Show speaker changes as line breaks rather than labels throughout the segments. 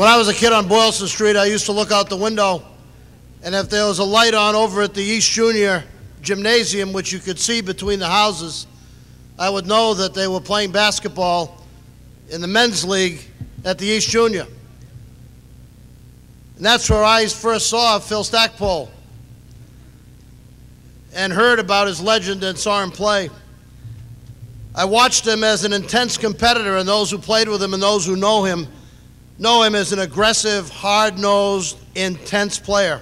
When I was a kid on Boylston Street, I used to look out the window, and if there was a light on over at the East Junior Gymnasium, which you could see between the houses, I would know that they were playing basketball in the men's league at the East Junior. And that's where I first saw Phil Stackpole and heard about his legend and saw him play. I watched him as an intense competitor, and those who played with him and those who know him as an aggressive, hard-nosed, intense player.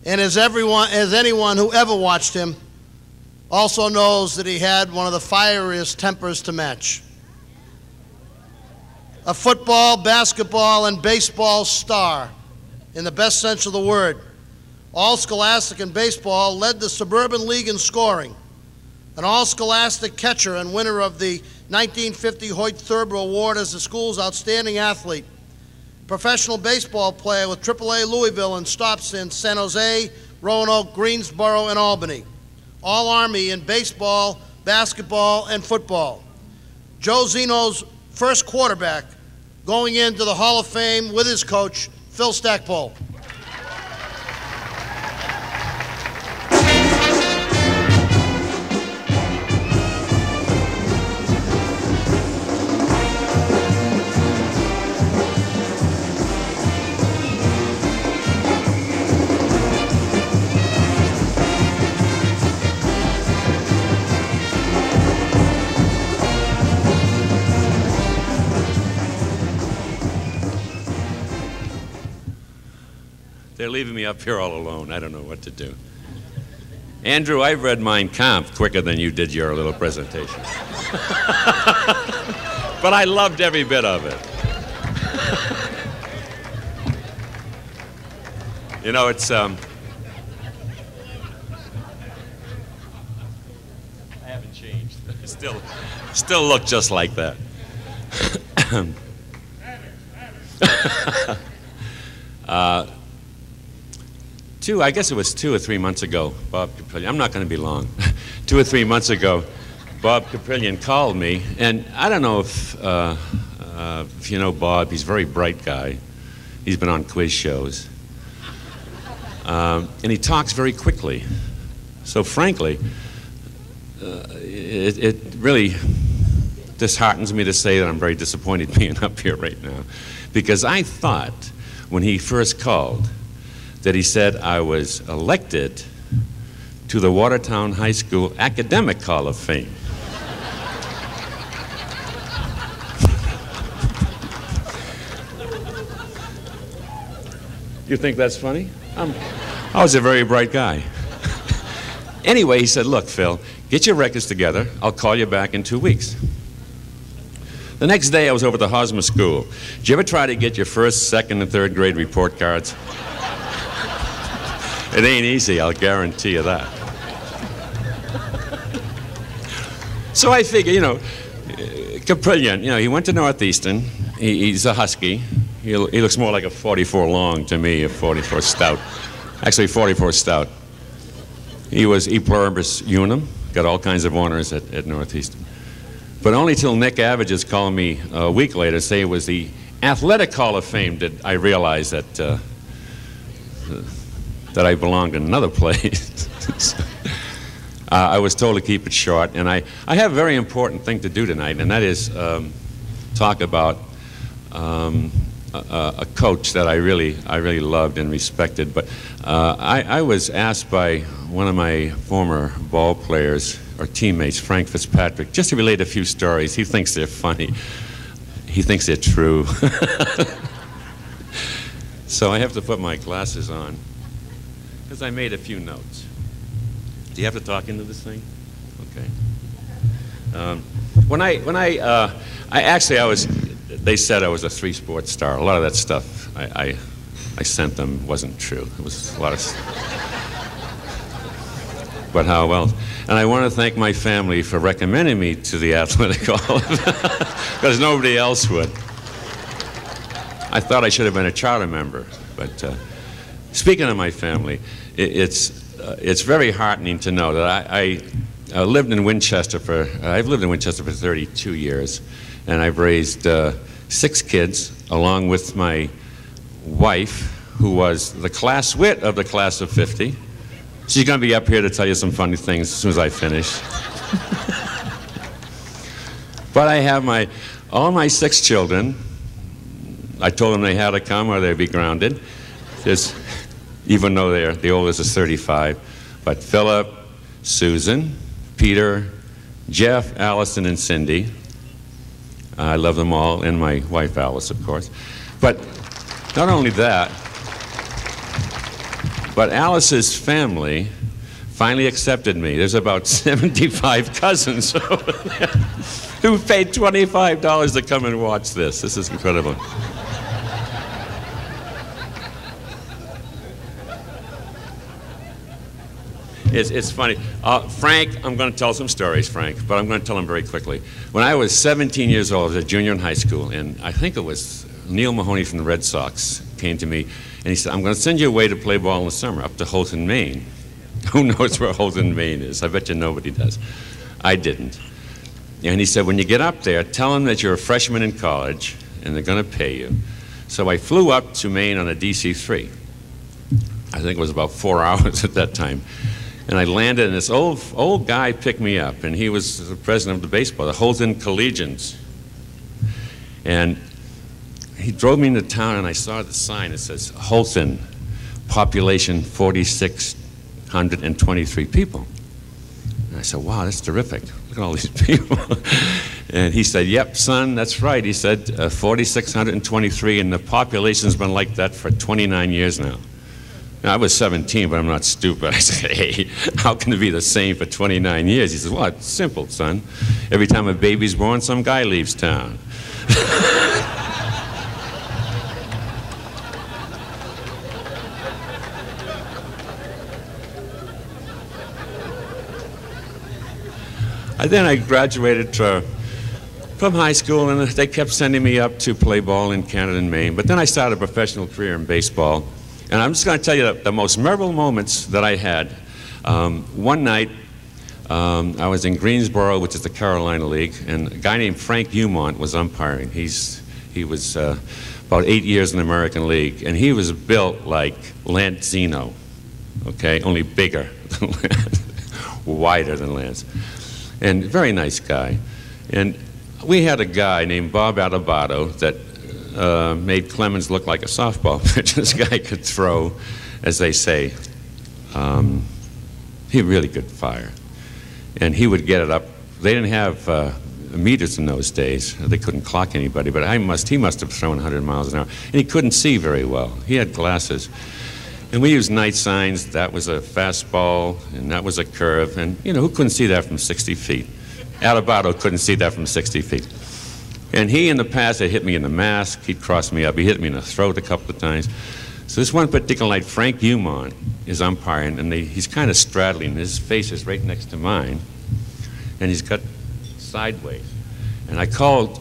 And as anyone who ever watched him also knows that he had one of the fieriest tempers to match. A football, basketball, and baseball star, in the best sense of the word. All-Scholastic in baseball, led the Suburban League in scoring. An All-Scholastic catcher and winner of the 1950 Hoyt Thurber Award as the school's outstanding athlete. Professional baseball player with AAA Louisville and stops in San Jose, Roanoke, Greensboro, and Albany. All-Army in baseball, basketball, and football. Joe Zeno's first quarterback going into the Hall of Fame with his coach, Phil Stackpole.
They're leaving me up here all alone. I don't know what to do. Andrew, I've read Mein Kampf quicker than you did your little presentation. But I loved every bit of it. You know, it's... I haven't changed. I still look just like that. I guess it was 2 or 3 months ago, Bob Caprillion, I'm not going to be long. 2 or 3 months ago, Bob Caprillion called me, and I don't know if you know Bob. He's a very bright guy. He's been on quiz shows. And he talks very quickly. So frankly, it really disheartens me to say that I'm very disappointed being up here right now, because I thought when he first called that he said I was elected to the Watertown High School Academic Hall of Fame. You think that's funny? I was a very bright guy. Anyway, he said, look, Phil, get your records together. I'll call you back in 2 weeks. The next day, I was over at the Hosmer School. Did you ever try to get your first, second, and third grade report cards? It ain't easy, I'll guarantee you that. So I figure, you know, Caprillion, you know, he went to Northeastern. He's a Husky. He looks more like a 44 long to me, a 44 stout. Actually, 44 stout. He was E pluribus unum, got all kinds of honors at Northeastern. But only till Nick Avages called me a week later to say it was the Athletic Hall of Fame did I realize that I belonged in another place. I was told to keep it short, and I have a very important thing to do tonight, and that is talk about a coach that I really loved and respected. But I was asked by one of my former ball players or teammates, Frank Fitzpatrick, just to relate a few stories. He thinks they're funny. He thinks they're true. So I have to put my glasses on because I made a few notes. Do you have to talk into this thing? Okay. They said I was a three-sport star. A lot of that stuff I sent them wasn't true. It was a lot of but how else? And I want to thank my family for recommending me to the Athletic Hall because nobody else would. I thought I should have been a charter member. But speaking of my family, it's very heartening to know that I've lived in Winchester for 32 years, and I've raised 6 kids, along with my wife, who was the class wit of the class of 50. She's going to be up here to tell you some funny things as soon as I finish. But I have all my 6 children. I told them they had to come or they'd be grounded. Even though the oldest is 35. But Philip, Susan, Peter, Jeff, Allison, and Cindy. I love them all, and my wife Alice, of course. But not only that, but Alice's family finally accepted me. There's about 75 cousins over there who paid $25 to come and watch this. This is incredible. It's funny. Frank, I'm going to tell some stories, Frank, but I'm going to tell them very quickly. When I was 17 years old, I was a junior in high school, and I think it was Neil Mahoney from the Red Sox came to me, and he said, I'm going to send you away to play ball in the summer up to Holton, Maine. Who knows where Holton, Maine is? I bet you nobody does. I didn't. And he said, when you get up there, tell them that you're a freshman in college, and they're going to pay you. So I flew up to Maine on a DC-3. I think it was about 4 hours at that time. And I landed, and this old guy picked me up, and he was the president of the baseball, the Holton Collegians. And he drove me into town, and I saw the sign. It says, Holton, population 4,623 people. And I said, wow, that's terrific. Look at all these people. And he said, yep, son, that's right. He said, 4,623, and the population's been like that for 29 years now. Now, I was 17, but I'm not stupid. I said, hey, how can it be the same for 29 years? He says, well, it's simple, son. Every time a baby's born, some guy leaves town. Then I graduated from high school, and they kept sending me up to play ball in Canada and Maine. But then I started a professional career in baseball. And I'm just going to tell you the most memorable moments that I had. One night, I was in Greensboro, which is the Carolina League, and a guy named Frank Umont was umpiring. He was about 8 years in the American League, and he was built like Lance Zeno, okay, only bigger than Lance, wider than Lance, and very nice guy. And we had a guy named Bob Adebato that made Clemens look like a softball pitcher. This guy could throw, as they say. He really could fire. And he would get it up. They didn't have meters in those days. They couldn't clock anybody, but he must have thrown 100 miles an hour. And he couldn't see very well. He had glasses. And we used night signs. That was a fastball, and that was a curve. And, you know, who couldn't see that from 60 feet? Adebato couldn't see that from 60 feet. And he, in the past, had hit me in the mask. He'd crossed me up. He hit me in the throat a couple of times. So this one particular night, Frank Umont is umpiring, and he's kind of straddling. His face is right next to mine, and he's got sideways. And I called